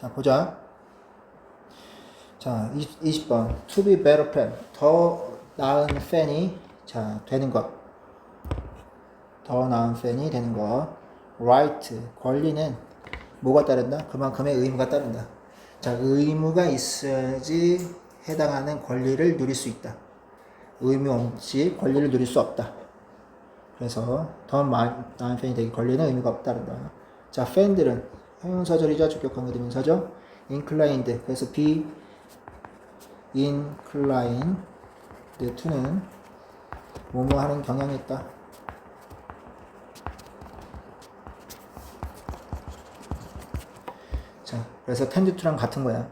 자, 보자. 자, 20번. To be better fan. 더 나은 팬이, 자, 되는 것. 더 나은 팬이 되는 것. right. 권리는 뭐가 따른다? 그만큼의 의무가 따른다. 자, 의무가 있어야지 해당하는 권리를 누릴 수 있다. 의무 없이 권리를 누릴 수 없다. 그래서 더 나은 팬이 되기 권리는 의미가 따른다. 자, 팬들은 형용사절이자 주격관계 대명사죠. inclined. 그래서 be inclined to는 뭐뭐 하는 경향이 있다. 자, 그래서 tend to랑 같은 거야.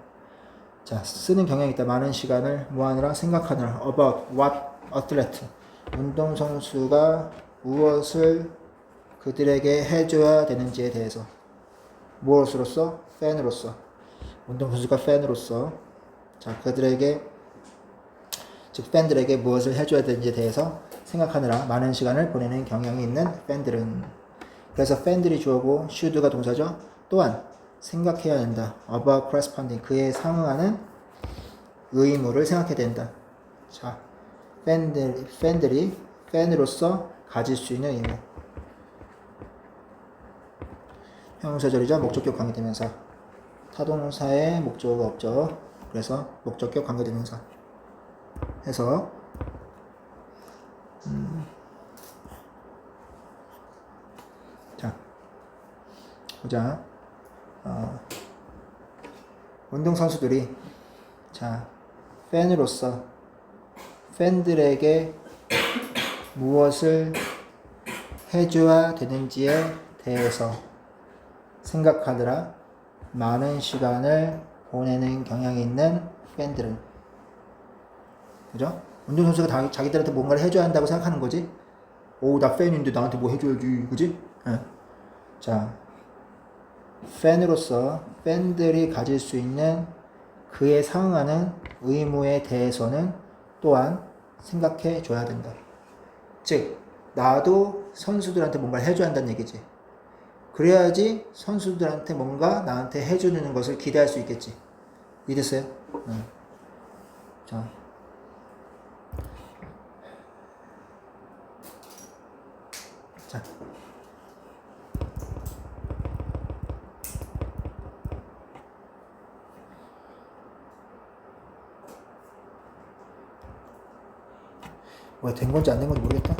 자, 쓰는 경향이 있다. 많은 시간을 뭐 하느라 생각하느라. about what athlete. 운동선수가 무엇을 그들에게 해줘야 되는지에 대해서. 무엇으로서? 팬으로서. 운동선수가 팬으로서. 자, 그들에게, 즉 팬들에게 무엇을 해줘야 되는지에 대해서 생각하느라 많은 시간을 보내는 경향이 있는 팬들은. 그래서 팬들이 주어고 should가 동사죠. 또한 생각해야 된다. about corresponding. 그에 상응하는 의무를 생각해야 된다. 자, 팬들이 팬으로서 가질 수 있는 의무. 형용사절이자 목적격 관계대명사. 타동사에 목적어가 없죠. 그래서 목적격 관계대명사 해서 자, 보자. 운동선수들이 자, 팬으로서 팬들에게 무엇을 해줘야 되는지에 대해서 생각하느라 많은 시간을 보내는 경향이 있는 팬들은. 그죠? 운동선수가 자기들한테 뭔가를 해줘야 한다고 생각하는 거지. 오, 나 팬인데 나한테 뭐 해줘야지. 그지? 네. 자, 팬으로서 팬들이 가질 수 있는 그에 상응하는 의무에 대해서는 또한 생각해 줘야 된다. 즉, 나도 선수들한테 뭔가를 해줘야 한다는 얘기지. 그래야지 선수들한테 뭔가 나한테 해주는 것을 기대할 수 있겠지. 이해됐어요? 응. 자. 자. 왜 된 건지 안 된 건지 모르겠다.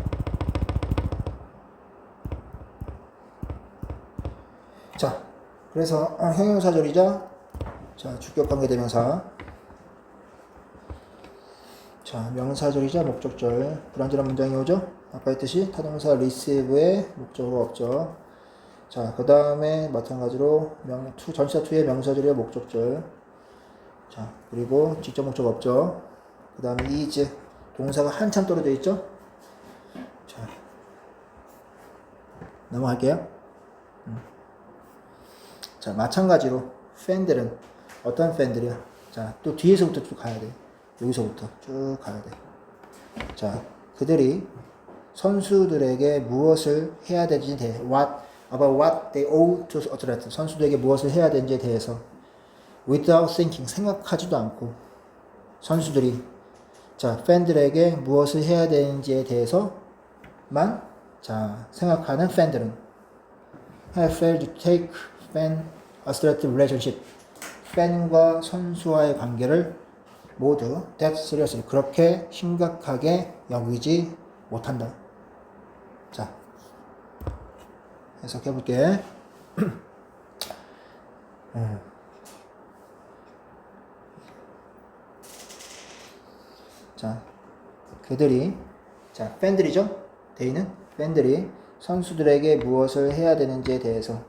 자, 그래서 형용사절이자 자, 주격관계대명사. 자, 명사절이자 목적절. 불완전한 문장이 오죠? 아까 했듯이 타동사 receive에 목적어가 없죠. 자, 그 다음에 마찬가지로 전치사 2의 명사절이와 목적절. 자, 그리고 직접 목적 없죠. 그 다음에 is. 동사가 한참 떨어져 있죠? 자, 넘어갈게요. 자, 마찬가지로 팬들은 어떤 팬들이야? 자, 또 뒤에서부터 쭉 가야 돼. 여기서부터 쭉 가야 돼. 자, 그들이 선수들에게 무엇을 해야 되는지에 대해 about what they owe to athlete. 선수들에게 무엇을 해야 되는지에 대해서 without thinking. 생각하지도 않고 선수들이 자, 팬들에게 무엇을 해야 되는지에 대해서만 자, 생각하는 팬들은 have failed to take fan-athlete relationship. 팬과 선수와의 관계를 모두 that seriously. 그렇게 심각하게 여기지 못한다. 자, 해석해 볼게. 자, 그들이 자, 팬들이죠? 대의는 팬들이 선수들에게 무엇을 해야 되는지에 대해서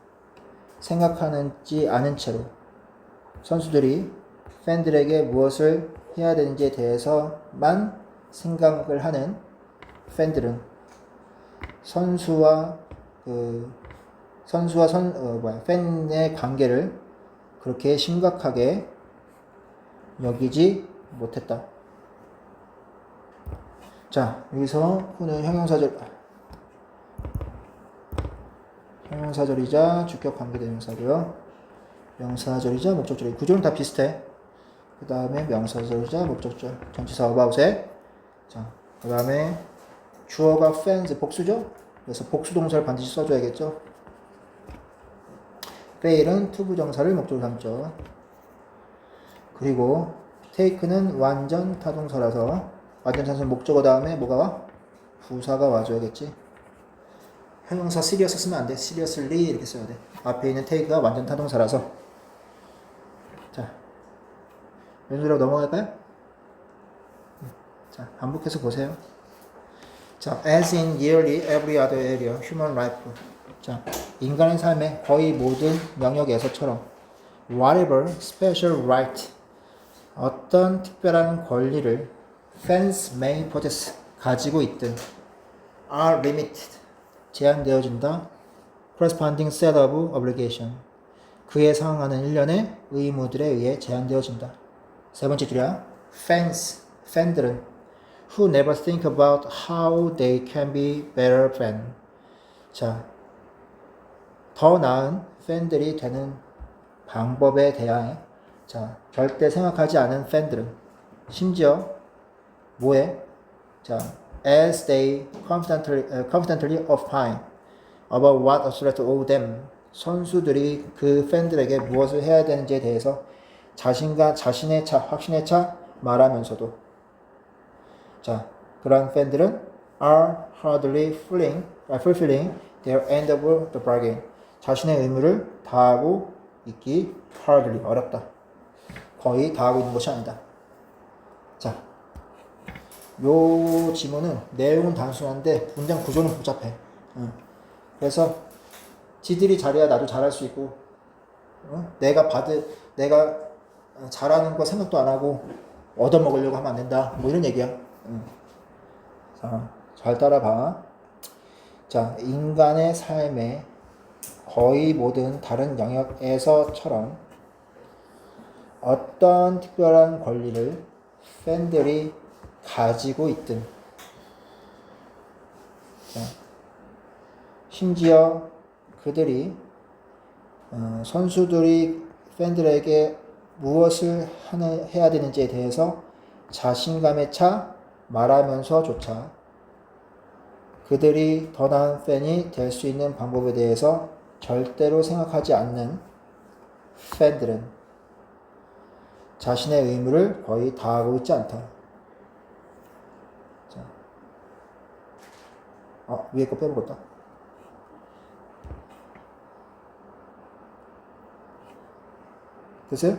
생각하는지 않은 채로 선수들이 팬들에게 무엇을 해야 되는지에 대해서만 생각을 하는 팬들은 팬의 관계를 그렇게 심각하게 여기지 못했다. 자, 여기서 후는 형용사절이자 주격 관계대명사고요. 명사절이자 목적절. 구조는 다 비슷해. 그 다음에 명사절이자 목적절. 전치사 about에. 자, 그 다음에 주어가 fans 복수죠? 그래서 복수 동사를 반드시 써줘야겠죠? fail은 투부정사를 목적으로 삼죠. 그리고 take는 완전 타동사라서 완전 타동사 목적어 다음에 뭐가 와? 부사가 와줘야겠지. 형용사 serious 쓰면 안 돼. seriously 이렇게 써야 돼. 앞에 있는 take가 완전 타동사라서. 자, 왼손으로 넘어갈까요? 자, 반복해서 보세요. 자, as in nearly every other area, human life. 자, 인간의 삶의 거의 모든 영역에서처럼 whatever special right, 어떤 특별한 권리를 fans may possess, 가지고 있든 are limited, 제한되어진다. corresponding set of obligation, 그에 상응하는 일련의 의무들에 의해 제한되어진다. 세 번째 줄이야. fans, 팬들은 who never think about how they can be better fan. 자, 더 나은 팬들이 되는 방법에 대하여 자, 절대 생각하지 않은 팬들은 심지어 뭐해? 자, as they confidently opine about what athletes owe them. 선수들이 그 팬들에게 무엇을 해야 되는지에 대해서 자신과 자신의 차, 확신의 차 말하면서도 자, 그러한 팬들은 are hardly fulfilling their end of the bargain. 자신의 의무를 다하고 있기 hardly, 어렵다. 거의 다하고 있는 것이 아니다. 자, 요 지문은 내용은 단순한데 문장 구조는 복잡해. 그래서 지들이 잘해야 나도 잘할 수 있고, 내가 잘하는 거 생각도 안 하고 얻어먹으려고 하면 안 된다. 뭐 이런 얘기야. 자, 잘 따라봐. 자, 인간의 삶의 거의 모든 다른 영역에서처럼 어떤 특별한 권리를 팬들이 가지고 있든, 자, 심지어 그들이 선수들이 팬들에게 무엇을 해야 되는지에 대해서 자신감에 차 말하면서조차 그들이 더 나은 팬이 될 수 있는 방법에 대해서 절대로 생각하지 않는 팬들은 자신의 의무를 거의 다하고 있지 않다. 자, 위에 거 빼먹었다. 됐어요?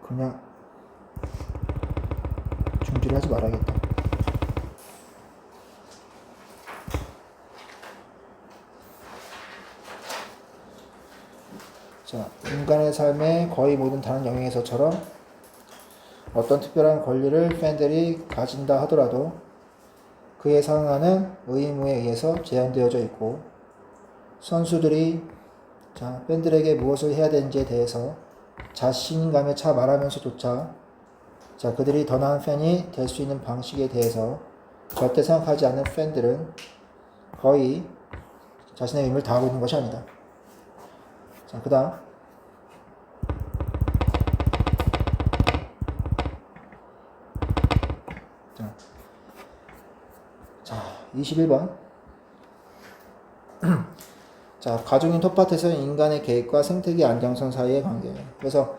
그냥 중지를 하지 말아야겠다. 자, 인간의 삶의 거의 모든 다른 영역에서처럼 어떤 특별한 권리를 팬들이 가진다 하더라도 그에 상응하는 의무에 의해서 제한되어져 있고, 선수들이 자, 팬들에게 무엇을 해야 되는지에 대해서 자신감에 차 말하면서조차 자, 그들이 더 나은 팬이 될 수 있는 방식에 대해서 절대 생각하지 않는 팬들은 거의 자신의 의무를 다하고 있는 것이 아니다. 자, 그 다음. 자, 21번. 자, 가족인 텃밭에서 인간의 계획과 생태계 안정성 사이의 관계예요. 그래서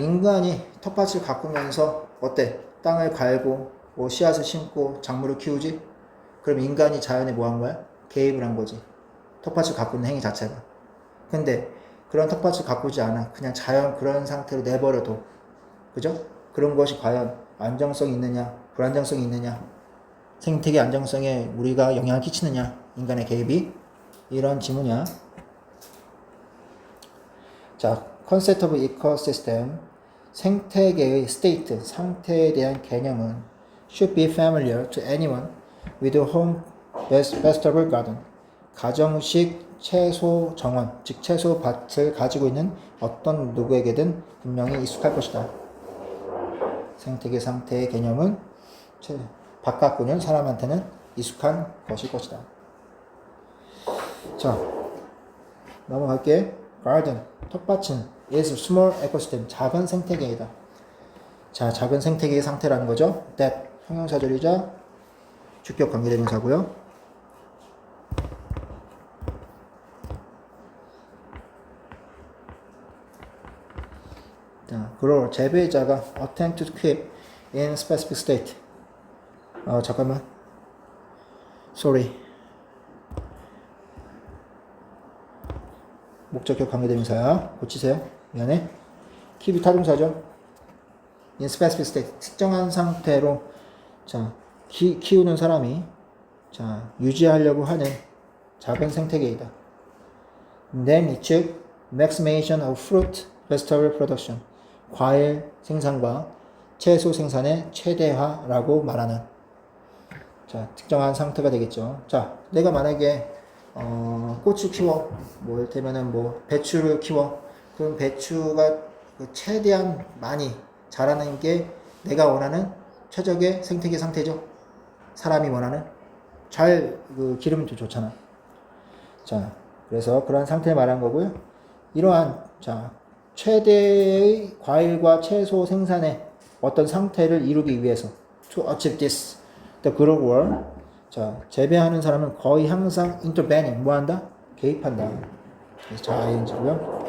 인간이 텃밭을 가꾸면서 어때? 땅을 갈고 뭐 씨앗을 심고 작물을 키우지? 그럼 인간이 자연에 뭐 한 거야? 개입을 한 거지. 텃밭을 가꾸는 행위 자체가. 근데 그런 텃밭을 가꾸지 않아. 그냥 자연 그런 상태로 내버려둬. 그죠? 그런 것이 과연 안정성이 있느냐? 불안정성이 있느냐? 생태계 안정성에 우리가 영향을 끼치느냐? 인간의 개입이? 이런 지문이야. 자, concept of ecosystem, 생태계의 state, 상태에 대한 개념은 should be familiar to anyone with a home vegetable garden. 가정식 채소 정원, 즉 채소 밭을 가지고 있는 어떤 누구에게든 분명히 익숙할 것이다. 생태계 상태의 개념은 밭 가꾸는 사람한테는 익숙한 것일 것이다. 자, 넘어갈게. garden, 텃밭은 is small ecosystem, 작은 생태계이다. 자, 작은 생태계의 상태라는 거죠. that, 형용사절이자 주격 관계대명사고요. 자, 그리고 재배자가 attempt to keep in specific state. 잠깐만. sorry. 목적격 관계대명사야. 고치세요. 미안해. keep이 타동사죠. in specific state. 특정한 상태로, 자, 키우는 사람이, 자, 유지하려고 하는 작은 생태계이다. then, 즉, maximization of fruit, vegetable production. 과일 생산과 채소 생산의 최대화라고 말하는, 자, 특정한 상태가 되겠죠. 자, 내가 만약에 고추 키워, 뭐 이를테면은 뭐 배추를 키워, 그럼 배추가 최대한 많이 자라는 게 내가 원하는 최적의 생태계 상태죠. 사람이 원하는 기르면 더 좋잖아. 자, 그래서 그러한 상태를 말한 거고요. 이러한, 자, 최대의 과일과 채소 생산의 어떤 상태를 이루기 위해서 to achieve this, the good world. 자, 재배하는 사람은 거의 항상 intervening, 뭐 한다? 개입한다. 그래서 자, ing고요.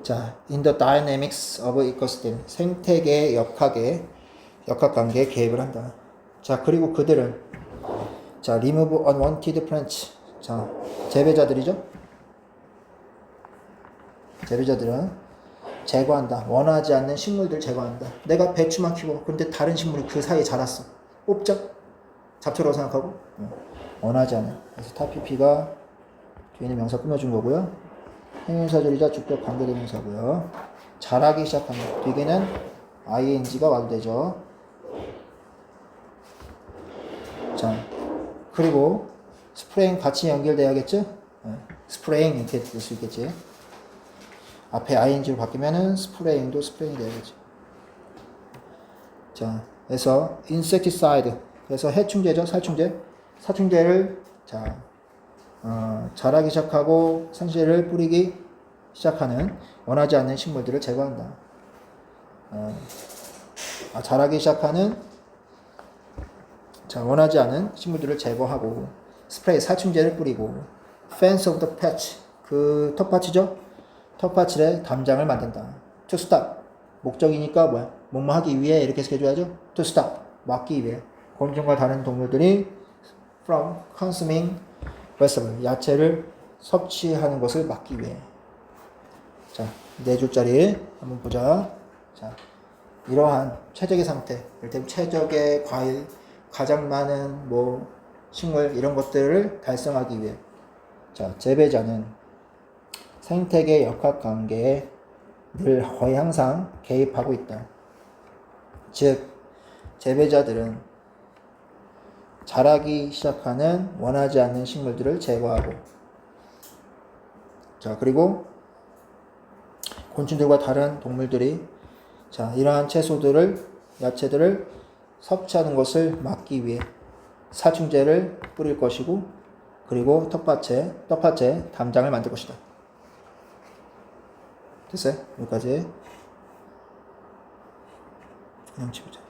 자, in the dynamics of ecosystem, 생태계 역학관계에 개입을 한다. 자, 그리고 그들은, 자, remove unwanted plants. 자, 재배자들이죠. 재배자들은 제거한다. 원하지 않는 식물들 제거한다. 내가 배추만 키워. 근데 다른 식물이 그 사이에 자랐어. 뽑자. 잡초라고 생각하고. 원하지 않은. 그래서 타피피가 뒤에 있는 명사 꾸며준 거고요. 형용사절이자 주격 관계대명사고요. 자라기 시작한다. 뒤에는 ing가 와도 되죠. 자, 그리고 스프레잉 같이 연결돼야겠죠? 스프레잉 이렇게 될 수 있겠지. 앞에 ing로 바뀌면은 스프레잉도 스프레잉이 돼야겠죠. 자, 그래서 insecticide, 그래서 해충제죠. 사충제를, 자, 자라기 시작하고 생제를 뿌리기 시작하는 원하지 않는 식물들을 제거한다. 자라기 시작하는, 자, 원하지 않은 식물들을 제거하고 스프레이 사충제를 뿌리고 fence of the patch, 그 텃밭이죠. 텃밭에 담장을 만든다. to stop, 목적이니까 뭐야? 뭐뭐 하기 위해 이렇게 해줘야죠. to stop, 막기 위해 곤충과 다른 동물들이 from consuming vegetable, 야채를 섭취하는 것을 막기 위해. 자, 4줄짜리 한번 보자. 자, 이러한 최적의 상태, 이를테면 최적의 과일, 가장 많은 뭐 식물 이런 것들을 달성하기 위해, 자, 재배자는 생태계 역학관계에 늘 거의 항상 개입하고 있다. 즉, 재배자들은 자라기 시작하는 원하지 않는 식물들을 제거하고, 자, 그리고 곤충들과 다른 동물들이, 자, 이러한 채소들을, 야채들을 섭취하는 것을 막기 위해 사충제를 뿌릴 것이고, 그리고 텃밭에 담장을 만들 것이다. 됐어요? 여기까지. 그냥 치우자.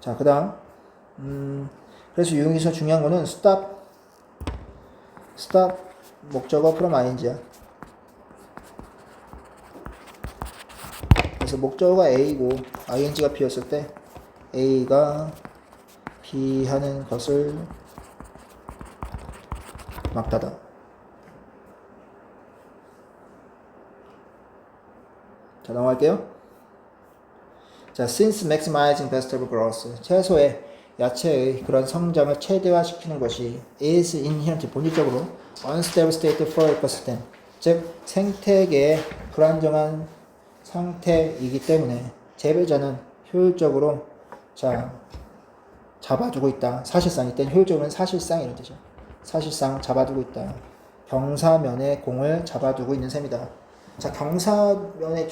자, 그 다음, 그래서 여기서 중요한 거는 stop 목적어 from ing야. 그래서 목적어가 A고 ing가 B였을 때 A가 B 하는 것을 막다다. 자, 넘어갈게요. 자, since maximizing vegetable growth, 채소의, 야채의 그런 성장을 최대화시키는 것이 is inherent, 본질적으로 unstable state for ecosystem, 즉 생태계의 불안정한 상태이기 때문에 재배자는 효율적으로, 자, 잡아두고 있다. 사실상, 이때는 효율적으로는 사실상 이런 뜻이죠. 사실상 잡아두고 있다. 경사면의 공을 잡아두고 있는 셈이다. 자, 경사면에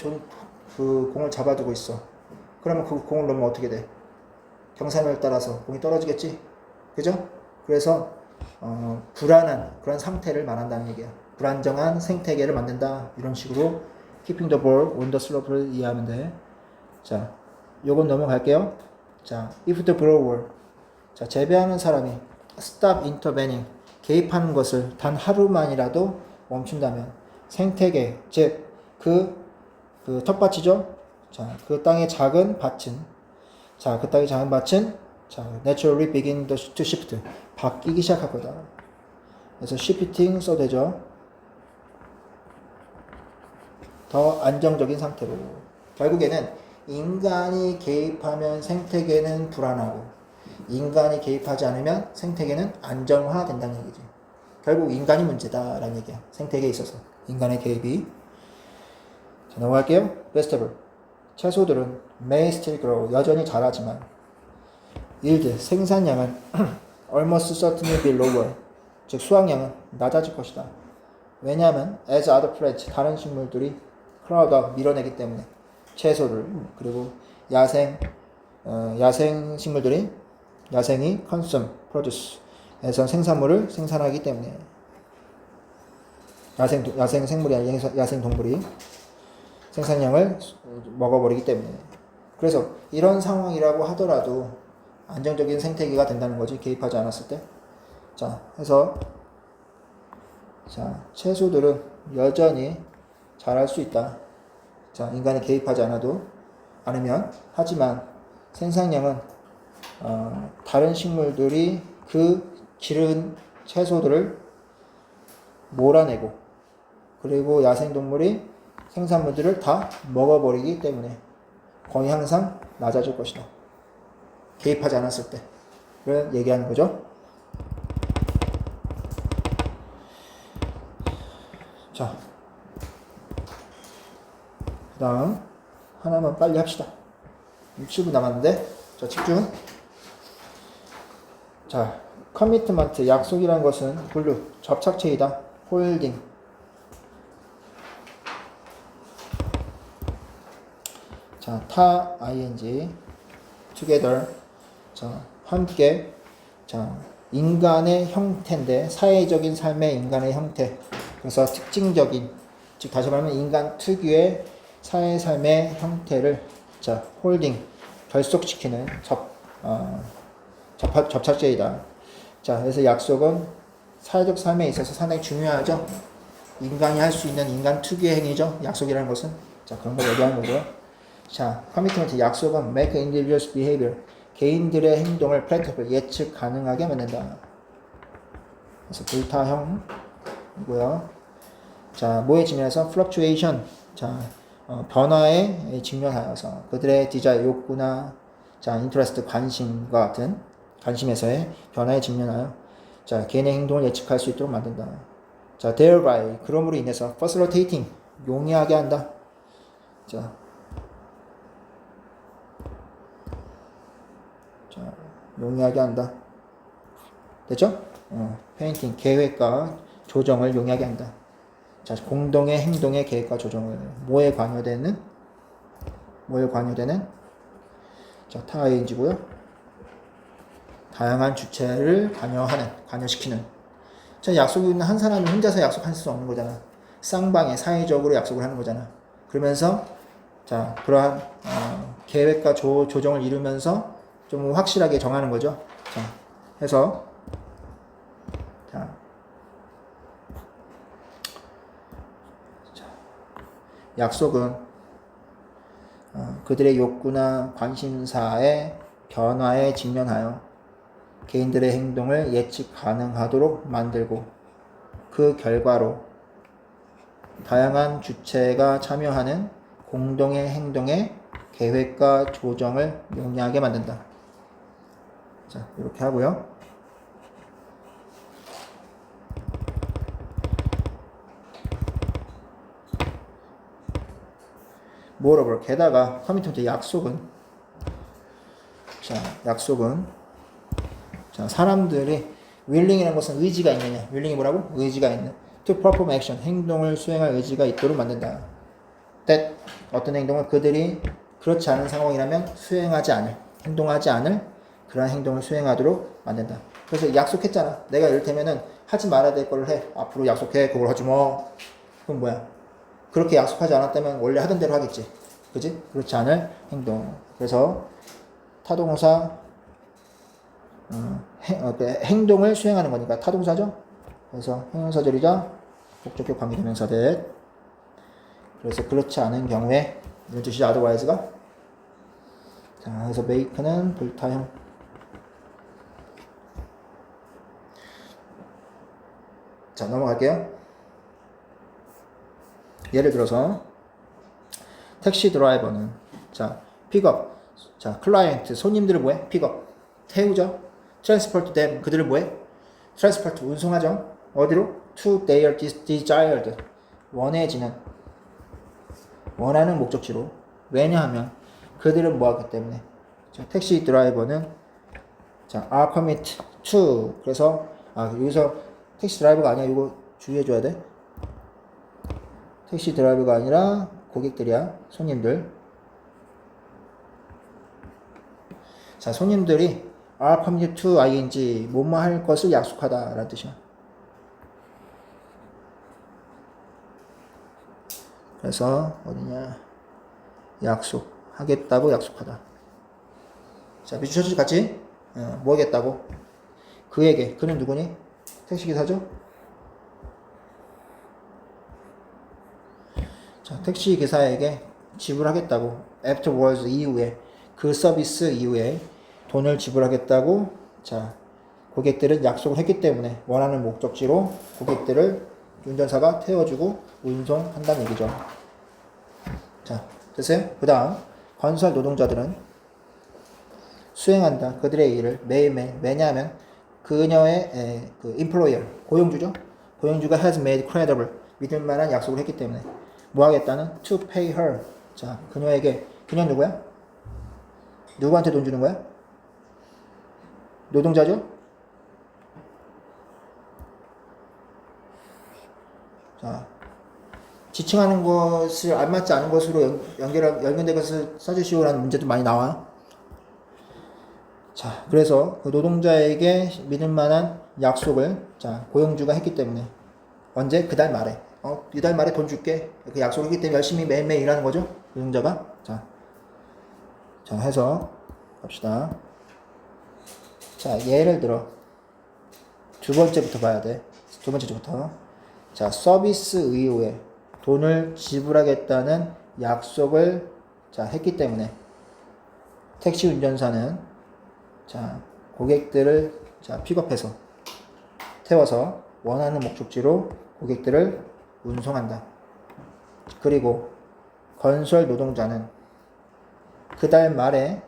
그 공을 잡아두고 있어. 그러면 그 공을 놓으면 어떻게 돼? 경사면을 따라서 공이 떨어지겠지? 그죠? 그래서 불안한 그런 상태를 말한다는 얘기야. 불안정한 생태계를 만든다. 이런 식으로 keeping the ball on the slope를 이해하면 돼. 자, 요건 넘어갈게요. 자, if the grower, 자, 재배하는 사람이 stop intervening, 개입하는 것을 단 하루만이라도 멈춘다면 생태계, 즉 그 텃밭이죠. 자, 그 땅의 작은 밭은, 자, 그 땅의 작은 밭은, 자, naturally begin to shift, 바뀌기 시작할 거다. 그래서 shifting 써도 되죠. 더 안정적인 상태로. 결국에는 인간이 개입하면 생태계는 불안하고, 인간이 개입하지 않으면 생태계는 안정화된다는 얘기지. 결국 인간이 문제다라는 얘기야. 생태계에 있어서 인간의 개입이. 자, 넘어갈게요. vegetable, 채소들은 may still grow, 여전히 자라지만 yield, 생산량은 almost certainly be lower, 즉 수확량은 낮아질 것이다. 왜냐하면 as other plants, 다른 식물들이 crowd, 밀어내기 때문에 채소를, 그리고 야생 식물들이, 야생이 consume, produce, 에서 생산물을 생산하기 때문에, 야생 생물이 아니라 야생 동물이 생산량을 먹어버리기 때문에. 그래서 이런 상황이라고 하더라도 안정적인 생태계가 된다는 거지, 개입하지 않았을 때. 자, 해서 자, 채소들은 여전히 자랄 수 있다. 자, 인간이 개입하지 않으면, 하지만 생산량은 다른 식물들이 그 기른 채소들을 몰아내고, 그리고 야생동물이 생산물들을 다 먹어버리기 때문에 거의 항상 낮아질 것이다. 개입하지 않았을 때를 얘기하는 거죠. 자, 그 다음 하나만 빨리 합시다. 7분 남았는데. 자, 집중. 자, 커미트먼트, 약속이라는 것은 글루, 접착체이다. 홀딩. 자, 타 ing, together. 자, 함께. 자, 인간의 형태인데, 사회적인 삶의 인간의 형태. 그래서 특징적인, 즉 다시 말하면 인간 특유의 사회 삶의 형태를, 자, 홀딩, 결속시키는 접착제이다. 자, 그래서 약속은 사회적 삶에 있어서 상당히 중요하죠. 인간이 할 수 있는 인간 특유의 행위죠. 약속이라는 것은. 자, 그런 걸 얘기하는 거고요. 자, commitment, 약속은 make individuals behavior, 개인들의 행동을 predictable, 예측 가능하게 만든다. 그래서 불타형이고요. 자, 뭐에 직면해서 fluctuation, 자, 변화에 직면하여서 그들의 desire, 욕구나, 자, interest, 관심과 같은 관심에서의 변화에 직면하여, 자, 개인의 행동을 예측할 수 있도록 만든다. 자, thereby, 그럼으로 인해서 facilitating, 용이하게 한다. 자, 용이하게 한다. 됐죠? 페인팅, 계획과 조정을 용이하게 한다. 자, 공동의 행동의 계획과 조정을, 뭐에 관여되는? 자, 타인지고요. 다양한 주체를 관여시키는. 자, 약속이 있는 한 사람이 혼자서 약속할 수 없는 거잖아. 쌍방에 사회적으로 약속을 하는 거잖아. 그러면서, 자, 그러한 계획과 조정을 이루면서 좀 확실하게 정하는 거죠. 자, 해서, 자, 약속은 그들의 욕구나 관심사의 변화에 직면하여 개인들의 행동을 예측 가능하도록 만들고, 그 결과로 다양한 주체가 참여하는 공동의 행동의 계획과 조정을 용이하게 만든다. 자, 이렇게 하고요. moreover, 게다가 커미트먼트, 약속은, 자, 사람들이 willing이라는 것은 의지가 있느냐. willing이 뭐라고? 의지가 있는. to perform action, 행동을 수행할 의지가 있도록 만든다. that, 어떤 행동을 그들이 그렇지 않은 상황이라면 수행하지 않을, 행동하지 않을 그러한 행동을 수행하도록 만든다. 그래서 약속했잖아. 내가 이를테면은 하지 말아야 될 거를 해. 앞으로 약속해. 그걸 하지 마. 그럼 뭐야? 그렇게 약속하지 않았다면 원래 하던 대로 하겠지. 그지? 그렇지 않을 행동. 그래서 타동사 행동을 수행하는 거니까 타동사죠. 그래서 형용사절이자 목적격 관계대명사들. 그래서 그렇지 않은 경우에 이런 뜻이 otherwise가. 자, 그래서 make는 불타형. 자, 넘어갈게요. 예를 들어서 택시 드라이버는 자, 픽업. 자, 클라이언트 손님들을 뭐해? 픽업. 태우죠. 트랜스포트 them 그들을 뭐해? 트랜스포트 운송하죠. 어디로? to their desired 원해지는 원하는 목적지로. 왜냐하면 그들은 뭐하기 때문에. 자, 택시 드라이버는 자, are commit to 그래서 여기서 택시 드라이버가 아니야. 이거 주의해 줘야 돼. 택시 드라이버가 아니라 고객들이야. 손님들. 자, 손님들이 are commit to ing 뭐뭐 할 것을 약속하다 라는 뜻이야. 그래서 어디냐? 약속하겠다고 약속하다. 자, 비추셔지 같이 뭐 하겠다고? 그에게. 그는 누구니? 택시기사죠? 자, 택시기사에게 지불하겠다고 afterwards 이후에 그 서비스 이후에 돈을 지불하겠다고 자, 고객들은 약속을 했기 때문에 원하는 목적지로 고객들을 운전사가 태워주고 운송한다는 얘기죠. 자, 됐어요? 그 다음 건설 노동자들은 수행한다. 그들의 일을 매일매일. 왜냐하면 그녀의 그 employer, 고용주죠. 고용주가 has made credible, 믿을 만한 약속을 했기 때문에 뭐 하겠다는 to pay her. 자, 그녀에게. 그녀 누구야? 누구한테 돈 주는 거야? 노동자죠? 자, 지칭하는 것을 알맞지 않은 것으로 연결된 것을 써주시오라는 문제도 많이 나와요. 자, 그래서 그 노동자에게 믿을 만한 약속을 자, 고용주가 했기 때문에 언제? 그달 말에. 이달 말에 돈 줄게. 그 약속을 했기 때문에 열심히 매일매일 일하는 거죠. 노동자가. 자, 해서 갑시다. 자, 예를 들어 두 번째부터 봐야 돼. 두 번째 주부터. 자, 서비스 이후에 돈을 지불하겠다는 약속을 자, 했기 때문에 택시 운전사는 자, 고객들을 자, 픽업해서 태워서 원하는 목적지로 고객들을 운송한다. 그리고 건설 노동자는 그달 말에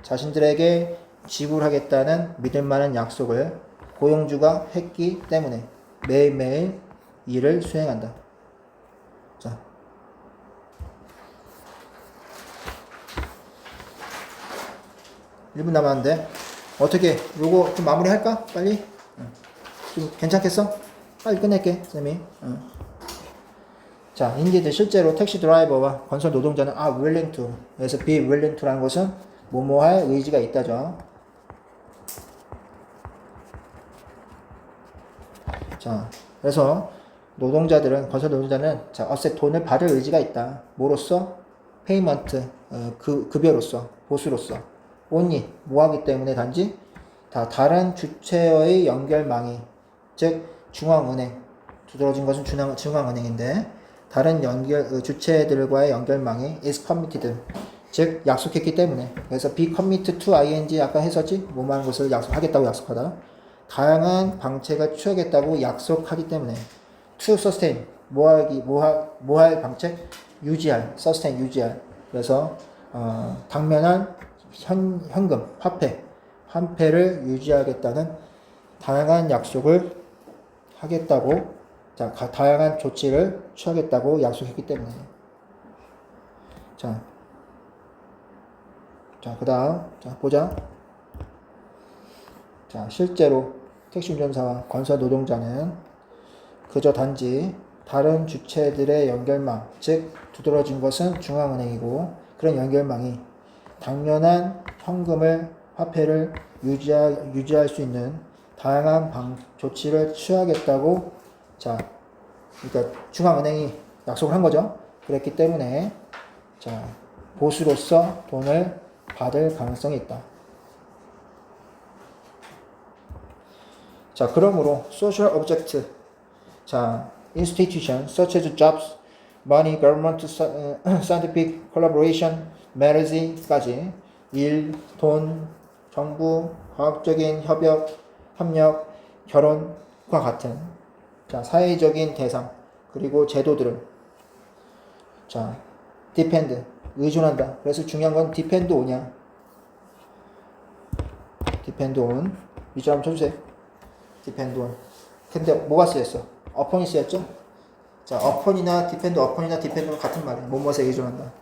자신들에게 지불하겠다는 믿을 만한 약속을 고용주가 했기 때문에 매일매일 일을 수행한다. 자, (1분) 남았는데 어떻게 요거 좀 마무리할까? 빨리? 좀 괜찮겠어? 빨리 끝낼게 쌤이. 자, 인디드 실제로 택시 드라이버와 건설 노동자는 willing to 그래서 be willing to라는 것은 뭐뭐 할 의지가 있다죠. 자, 그래서 노동자들은 건설 노동자는 자, 어셋 돈을 받을 의지가 있다. 뭐로써? 페이먼트 급여로서 보수로서 only 뭐 하기 때문에 단지 다른 주체의 연결망이 즉 중앙은행 두드러진 것은 중앙은행인데 다른 주체들과의 연결망이 is committed 즉 약속했기 때문에 그래서 be committed to ing 아까 했었지 뭐만 것을 약속하겠다고 약속하다 다양한 방책을 취하겠다고 약속하기 때문에 to sustain 뭐할 방책 유지할 sustain 유지할 그래서 당면한 현금 화폐를 유지하겠다는 다양한 약속을 하겠다고 자, 다양한 조치를 취하겠다고 약속했기 때문에 자, 그 다음 보자. 자, 실제로 택시 운전사와 건설 노동자는 그저 단지 다른 주체들의 연결망 즉 두드러진 것은 중앙은행이고 그런 연결망이 당면한 현금을 화폐를 유지할 수 있는 다양한 조치를 취하겠다고 자 그러니까 중앙은행이 약속을 한 거죠. 그랬기 때문에 자 보수로서 돈을 받을 가능성이 있다. 자 그러므로 social object 자 institution such as jobs, money, government, scientific collaboration, marriage까지 일, 돈, 정부, 과학적인 협력, 결혼과 같은 자 사회적인 대상 그리고 제도들은 자 depend 의존한다. 그래서 중요한 건 depend on이야. depend on 위줄 한번 쳐주세요. depend on 근데 뭐가 쓰였어? upon이 쓰였죠? 자 upon이나 depend on 같은 말이야. 뭐뭐에 의존한다.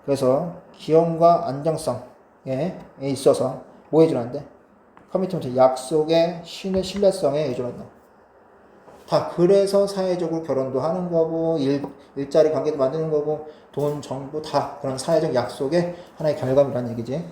그래서 기업과 안정성에 있어서 뭐에 의존한대? 커미트먼트 약속의 신뢰성에 의존한다. 다 그래서 사회적으로 결혼도 하는 거고 일자리 관계도 만드는 거고 돈, 정부 다 그런 사회적 약속의 하나의 결과물이라는 얘기지.